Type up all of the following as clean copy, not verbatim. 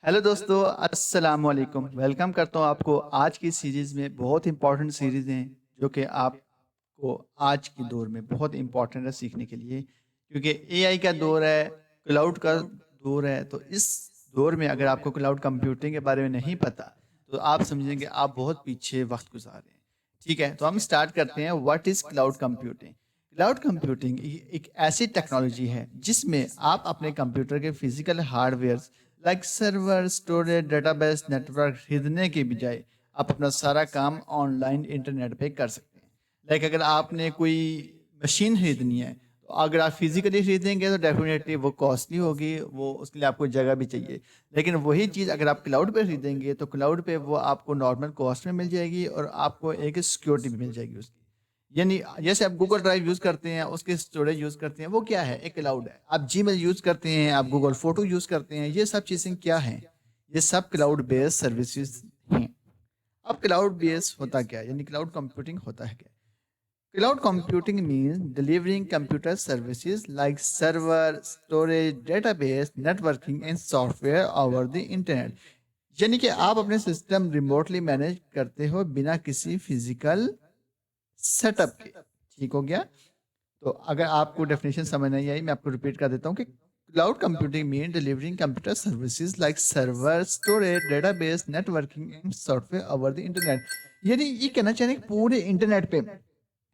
Hello दोस्तों, अस्सलाम वालेकुम। वेलकम करता हूँ आपको आज की सीरीज़ में। बहुत इंपॉर्टेंट सीरीज़ हैं जो कि आपको आज के दौर में बहुत इंपॉर्टेंट है सीखने के लिए, क्योंकि एआई का दौर है, क्लाउड का दौर है। तो इस दौर में अगर आपको क्लाउड कंप्यूटिंग के बारे में नहीं पता, तो आप समझेंगे आप बहुत पीछे वक्त गुजार रहे हैं। ठीक है, तो हम स्टार्ट करते हैं। What is cloud computing? Cloud computing एक ऐसी टेक्नोलॉजी है जिसमें आप अपने कंप्यूटर के physical hardware like server, storage, database, network खरीदने के बजाय आप अपना सारा काम ऑनलाइन इंटरनेट पे कर सकते हैं। लाइक अगर आपने कोई मशीन खरीदनी है, तो अगर आप फिजिकली खरीदेंगे तो डेफिनेटली वो कॉस्टली होगी, वो उसके लिए आपको जगह भी चाहिए। लेकिन वही चीज़ अगर आप क्लाउड पे खरीदेंगे तो क्लाउड पे वो आपको नॉर्मल कॉस्ट में मिल जाएगी और आपको एक सिक्योरिटी भी मिल जाएगी उसकी। यानी जैसे आप गूगल ड्राइव यूज़ करते हैं, उसके स्टोरेज यूज़ करते हैं, वो क्या है? एक क्लाउड है। आप जीमेल यूज़ करते हैं, आप गूगल फ़ोटो यूज़ करते हैं, ये सब चीज़ें क्या हैं? ये सब क्लाउड बेस्ड सर्विसेज़ हैं। अब क्लाउड बेस्ड होता क्या है? यानी क्लाउड कंप्यूटिंग होता है क्या? Cloud computing means delivering computer services like server, storage, database, networking and software over the internet. यानी कि आप अपने सिस्टम रिमोटली मैनेज करते हो बिना किसी फिजिकल सेटअप के। ठीक हो गया? तो अगर आपको डेफिनेशन समझ नहीं आई, मैं आपको रिपीट कर देता हूँ कि cloud computing mean delivering computer services like server, storage, database, networking and software over the internet. यानी ये कहना चाह रहे हैं कि पूरे इंटरनेट पे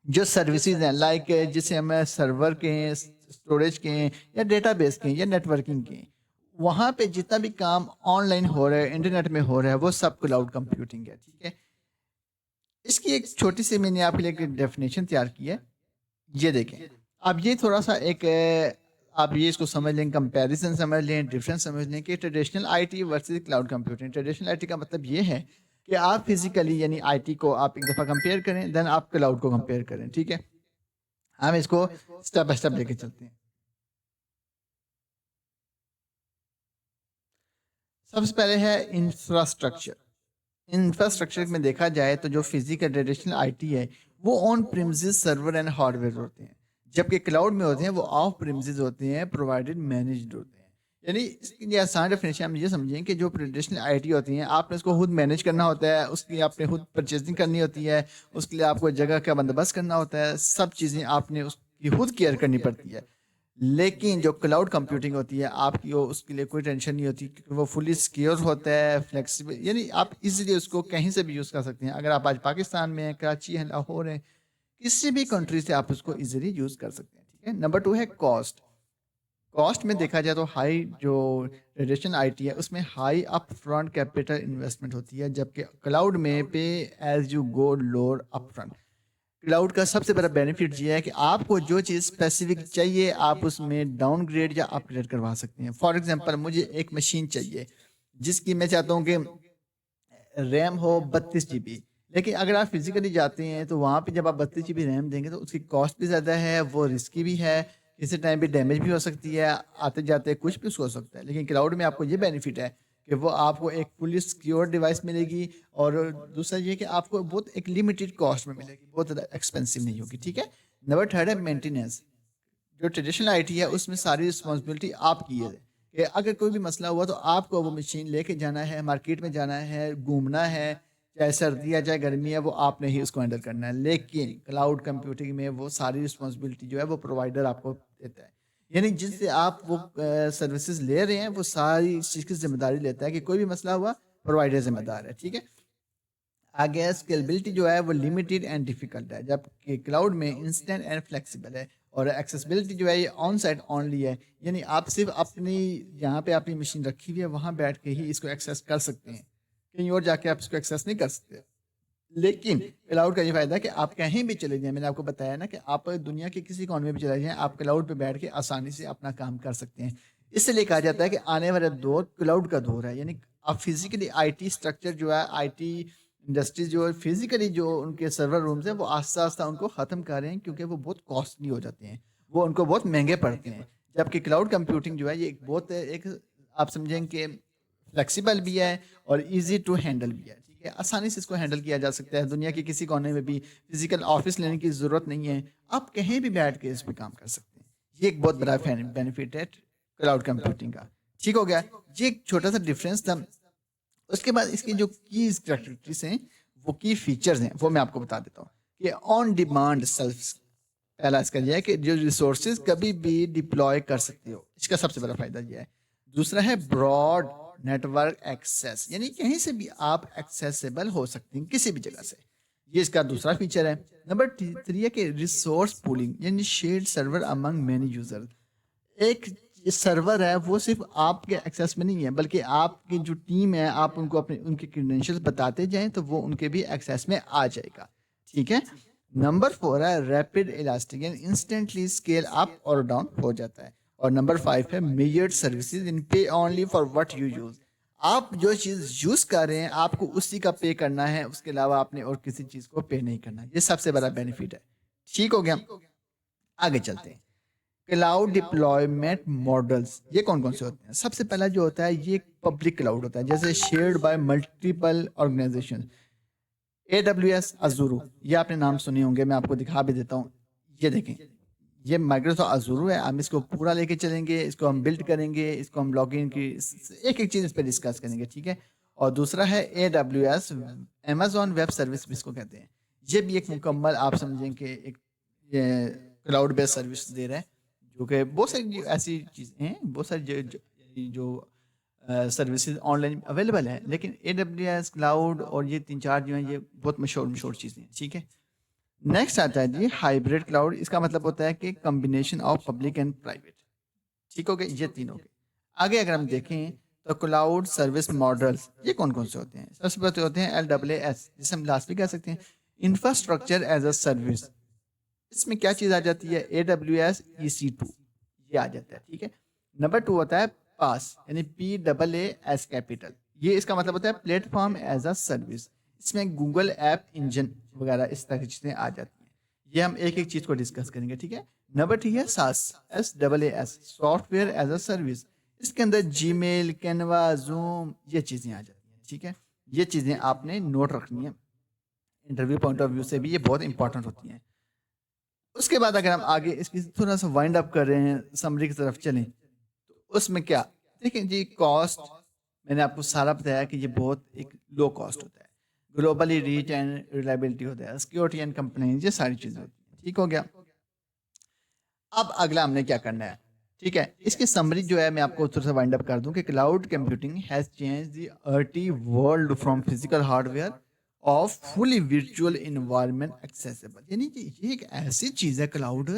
जो सर्विसेज हैं, लाइक जिसे हम सर्वर के हैं, स्टोरेज के हैं, या डेटाबेस के हैं, या नेटवर्किंग के हैं, वहाँ पे जितना भी काम ऑनलाइन हो रहा है, इंटरनेट में हो रहा है, वो सब क्लाउड कंप्यूटिंग है। ठीक है, इसकी एक छोटी सी मैंने आपके लिए एक डेफिनेशन तैयार की है। ये देखें, अब ये थोड़ा-सा एक आप ये इसको समझ लें, कंपैरिज़न समझ लें, डिफरेंस समझ लें कि traditional IT versus cloud computing. Traditional IT का मतलब ये है कि आप फिज़िकली यानी आईटी को आप एक दफ़ा कंपेयर करें, देन आप क्लाउड को कंपेयर करें, ठीक है? हम इसको स्टेप बाय स्टेप लेके चलते हैं। सबसे पहले है इंफ्रास्ट्रक्चर। इंफ्रास्ट्रक्चर में देखा जाए तो जो फिजिकल ट्रेडिशनल आईटी है, वो on premises server and hardware होते हैं, जबकि क्लाउड में होते हैं वो ऑफ प्रीमिसेस होते हैं, प्रोवाइडेड मैनेज्ड होते हैं। यानी इसकी लिए आसान डेफिनेशन हम ये समझें कि जो ट्रेडिशनल आईटी होती हैं, आपने उसको खुद मैनेज करना होता है, उसके लिए आपने खुद परचेजिंग करनी होती है, उसके लिए आपको जगह का बंदोबस्त करना होता है, सब चीज़ें आपने उसकी खुद केयर करनी पड़ती है। लेकिन जो क्लाउड कंप्यूटिंग होती है आपकी, वो उसके लिए कोई टेंशन नहीं होती, क्योंकि वो फुली सिक्योर होता है, फ्लेक्सिबल, यानी आप इजीली उसको कहीं से भी यूज़ कर सकते हैं। अगर आप आज पाकिस्तान में हैं, कराची है, लाहौर है, किसी भी कंट्री से आप उसको इजीली यूज़ कर सकते हैं। ठीक है, नंबर टू है कॉस्ट। कॉस्ट में देखा जाए तो हाई जो ट्रेडिशनल आईटी है उसमें high up front capital investment होती है, जबकि क्लाउड में pay as you go lower up front. Cloud का सबसे बड़ा बेनिफिट ये है कि आपको जो चीज़ स्पेसिफिक चाहिए आप उसमें डाउनग्रेड या अपग्रेड करवा सकते हैं। फॉर एग्जांपल, मुझे एक मशीन चाहिए जिसकी मैं चाहता हूँ कि रैम हो 32 GB। लेकिन अगर आप फिजिकली जाते हैं तो वहाँ पे जब आप 32 GB रैम देंगे तो उसकी कॉस्ट भी ज़्यादा है, वो रिस्की भी है, किसी टाइम भी डैमेज भी हो सकती है, आते जाते कुछ भी हो सकता है। लेकिन क्लाउड में आपको ये बेनिफिट है कि वो आपको एक फुली सिक्योर डिवाइस मिलेगी, और दूसरा ये कि आपको बहुत एक लिमिटेड कॉस्ट में मिलेगी, बहुत ज़्यादा एक्सपेंसिव नहीं होगी। ठीक है, नंबर थर्ड है मेंटेनेंस। जो ट्रेडिशनल आईटी है उसमें सारी रिस्पॉन्सिबिलिटी आपकी है कि अगर कोई भी मसला हुआ तो आपको वो मशीन लेके जाना है, मार्केट में जाना है, घूमना है, चाहे सर्दी है चाहे गर्मी है, वो आपने ही उसको हैंडल करना है। लेकिन क्लाउड कंप्यूटिंग में वो सारी रिस्पॉन्सिबिलिटी जो है वो प्रोवाइडर आपको देता है। यानी जिससे आप वो सर्विसेज ले रहे हैं, वो सारी इस चीज़ की जिम्मेदारी लेता है कि कोई भी मसला हुआ, प्रोवाइडर जिम्मेदार है। ठीक है, आगे स्केलेबिलिटी जो है वो लिमिटेड एंड डिफिकल्ट है, जबकि क्लाउड में इंस्टेंट एंड फ्लेक्सिबल है। और एक्सेसिबिलिटी जो है ये ऑन साइट ओनली है, यानी आप सिर्फ अपनी जहाँ पे आपकी मशीन रखी हुई है वहाँ बैठ के ही इसको एक्सेस कर सकते हैं, कहीं और जाके आप इसको एक्सेस नहीं कर सकते। लेकिन क्लाउड का ये फायदा है कि आप कहीं भी चले जाएं, मैंने आपको बताया ना कि आप दुनिया के किसी कोने में भी चले जाएं, आप क्लाउड पे बैठ के आसानी से अपना काम कर सकते हैं। इसलिए कहा जाता है कि आने वाला दौर क्लाउड का दौर है। यानी आप फिजिकली आईटी स्ट्रक्चर जो है, आईटी इंडस्ट्रीज जो है, फिजिकली जो उनके सर्वर रूम्स हैं, वो आस्ता आस्ता उनको ख़त्म कर रहे हैं, क्योंकि वो बहुत कॉस्टली हो जाते हैं, वो उनको बहुत महंगे पड़ते हैं। जबकि क्लाउड कंप्यूटिंग जो है ये एक बहुत एक, आप समझें कि फ्लेक्सिबल भी है और इजी टू हैंडल भी है। ठीक है, आसानी से इसको हैंडल किया जा सकता है, दुनिया के किसी कोने में भी फिजिकल ऑफिस लेने की ज़रूरत नहीं है, आप कहीं भी बैठ के इस पे काम कर सकते हैं। ये एक बहुत बड़ा बेनिफिट है क्लाउड कंप्यूटिंग का। ٹھیک ہو گیا. یہ ایک چھوٹا سا ڈفرینس تھا. اس کے بعد اس کی جو کیز کریکٹرسٹکس ہیں وہ کی فیچرز ہیں وہ میں آپ کو بتا دیتا ہوں کہ آن ڈیمانڈ سیلف. پہلا اس کا یہ ہے کہ جو ریسورسز کبھی بھی ڈپلوائے کر سکتے ہو, اس کا سب سے بڑا فائدہ یہ ہے. دوسرا ہے براڈ نیٹورک ایکسیس, یعنی کہیں سے بھی آپ ایکسیسیبل ہو سکتے ہیں کسی بھی جگہ سے, یہ اس کا دوسرا فیچر ہے. نمبر 3 ہے کہ ریسورس پولنگ, یعنی شیئرڈ سرور امنگ مینی یوزر. ایک سرور ہے وہ صرف آپ کے ایکسیس میں نہیں ہے بلکہ آپ کی جو ٹیم ہے آپ ان کو اپنے ان کے کریڈینشیل بتاتے جائیں تو وہ ان کے بھی ایکسیس میں آ جائے گا. ٹھیک ہے. نمبر 4 ہے ریپڈ الاسٹک, یعنی انسٹنٹلی اسکیل اپ اور ڈاؤن ہو جاتا ہے. اور نمبر 5 ہے measured services in pay only for what you use. آپ جو چیز یوز کر رہے ہیں آپ کو اسی کا پے کرنا ہے, اس کے علاوہ آپ نے اور کسی چیز کو پے نہیں کرنا. یہ سب سے بڑا بینیفٹ ہے. ٹھیک ہو گیا. آگے چلتے ہیں. کلاؤڈ ڈپلوائمنٹ ماڈلز یہ کون کون سے ہوتے ہیں؟ سب سے پہلا جو ہوتا ہے یہ پبلک کلاؤڈ ہوتا ہے, جیسے shared by multiple organization. AWS Azure, یہ آپ نے نام سنے ہوں گے, میں آپ کو دکھا بھی دیتا ہوں. یہ دیکھیں, یہ مائکروسافٹ Azure ہے. ہم اس کو پورا لے کے چلیں گے, اس کو ہم بلڈ کریں گے, اس کو ہم لاگ ان کی ایک ایک چیز اس پہ ڈسکس کریں گے. ٹھیک ہے. اور دوسرا ہے AWS Amazon ویب سروس جس کو کہتے ہیں. یہ بھی ایک مکمل آپ سمجھیں کہ ایک کلاؤڈ بیس سروس دے رہا ہے, جو کہ بہت ساری ایسی چیزیں ہیں, بہت ساری جو سروسز آن لائن اویلیبل ہیں, لیکن AWS کلاؤڈ اور یہ 3-4 جو ہیں یہ بہت مشہور چیزیں ہیں. ٹھیک ہے. نیکسٹ آتا ہے جی ہائبریڈ کلاؤڈ. اس کا مطلب ہوتا ہے کہ combination of public and private. ٹھیک ہو گیا. یہ تین ہو گئے. آگے اگر ہم دیکھیں تو کلاؤڈ سروس ماڈلس یہ کون کون سے ہوتے ہیں؟ سب سے پہلے ہوتے ہیں LAAS, جسے ہم لاسٹ بھی کہہ سکتے ہیں, انفراسٹرکچر ایز اے سروس. اس میں کیا چیز آ جاتی ہے؟ AWS EC2 یہ آ جاتا ہے. ٹھیک ہے. نمبر 2 ہوتا ہے پاس, یعنی PAAS کیپیٹل. یہ اس کا مطلب ہوتا ہے platform as a service. اس میں گوگل ایپ انجن وغیرہ اس طرح کی چیزیں آ جاتی ہیں. یہ ہم ایک ایک چیز کو ڈسکس کریں گے. ٹھیک ہے. نمبر 3 ہے SaaS software as a service. اس کے اندر جی میل, کینوا, زوم یہ چیزیں آ جاتی ہیں. ٹھیک ہے. یہ چیزیں آپ نے نوٹ رکھنی ہیں, انٹرویو پوائنٹ آف ویو سے بھی یہ بہت امپورٹنٹ ہوتی ہیں. اس کے بعد اگر ہم آگے اس کی تھوڑا سا وائنڈ اپ کر رہے ہیں, سمری کی طرف چلیں, تو اس میں کیا دیکھیں جی, کاسٹ میں نے آپ کو سارا بتایا کہ یہ بہت ایک لو کاسٹ ہوتا ہے, گلوبلی ریچ اینڈ ریلائبلٹی ہوتا ہے, سیکیورٹی اینڈ کمپلینس, یہ ساری چیزیں ہوتی ہیں. ٹھیک ہو گیا. اب اگلا ہم نے کیا کرنا ہے؟ ٹھیک ہے. اس کی سمری جو ہے میں آپ کو تھوڑا سا وائنڈ اپ کر دوں کہ cloud computing has change the ارٹی world from physical hardware of fully virtual environment accessible. یعنی کہ یہ ایک ایسی چیز ہے کلاؤڈ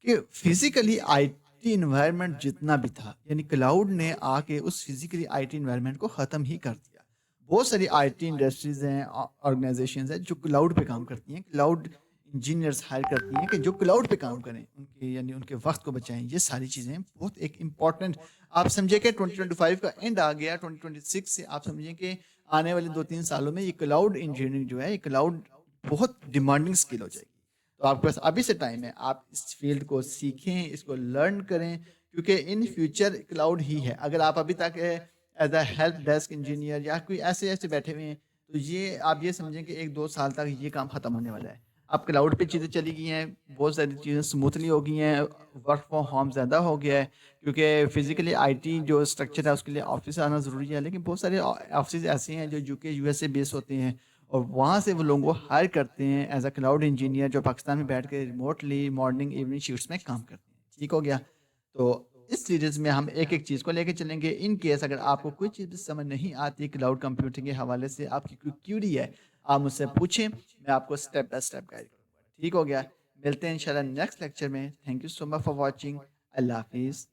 کہ فزیکلی IT انوائرمنٹ جتنا بھی تھا, یعنی کلاؤڈ نے آ کے اس فزیکلی IT انوائرمنٹ کو ختم ہی کر دیا. بہت ساری IT انڈسٹریز ہیں, آرگنائزیشنز ہیں جو کلاؤڈ پہ کام کرتی ہیں, کلاؤڈ انجینئرس ہائر کرتی ہیں کہ جو کلاؤڈ پہ کام کریں, ان کے یعنی ان کے وقت کو بچائیں. یہ ساری چیزیں بہت ایک امپورٹنٹ, آپ سمجھیں کہ 2025 کا اینڈ آ گیا, 2026 سے آپ سمجھیں کہ آنے والے 2-3 سالوں میں یہ کلاؤڈ انجینئرنگ جو ہے, یہ کلاؤڈ بہت ڈیمانڈنگ اسکل ہو جائے گی. تو آپ کے پاس ابھی سے ٹائم ہے, آپ اس فیلڈ کو سیکھیں, اس کو لرن کریں, کیونکہ ان فیوچر کلاؤڈ ہی ہے. اگر آپ ابھی تک as a help desk engineer یا کوئی ایسے بیٹھے ہوئے ہیں تو یہ آپ یہ سمجھیں کہ 1-2 سال تک یہ کام ختم ہونے والا ہے. اب کلاؤڈ پہ چیزیں چلی گئی ہیں, بہت ساری چیزیں اسموتھلی ہو گئی ہیں, ورک فرام ہوم زیادہ ہو گیا ہے, کیونکہ فزیکلی IT جو اسٹرکچر ہے اس کے لیے آفس آنا ضروری ہے. لیکن بہت سارے آفسز ایسے ہیں جو UK USA بیس ہوتے ہیں, اور وہاں سے وہ لوگوں کو ہائر کرتے ہیں ایز اے کلاؤڈ انجینئر, جو پاکستان میں بیٹھ کے ریموٹلی مارننگ ایوننگ شفٹس میں کام کرتے ہیں. ٹھیک ہو گیا. تو اس سیریز میں ہم ایک ایک چیز کو لے کے چلیں گے. ان کیس اگر آپ کو کوئی چیز سمجھ نہیں آتی کلاؤڈ کمپیوٹنگ کے حوالے سے, آپ کی کوئی کیوری ہے, آپ مجھ سے پوچھیں, میں آپ کو اسٹیپ بائی اسٹیپ گائڈ کروں گا. ٹھیک ہو گیا. ملتے ہیں انشاءاللہ نیکسٹ لیکچر میں. Thank you so much for watching. اللہ حافظ.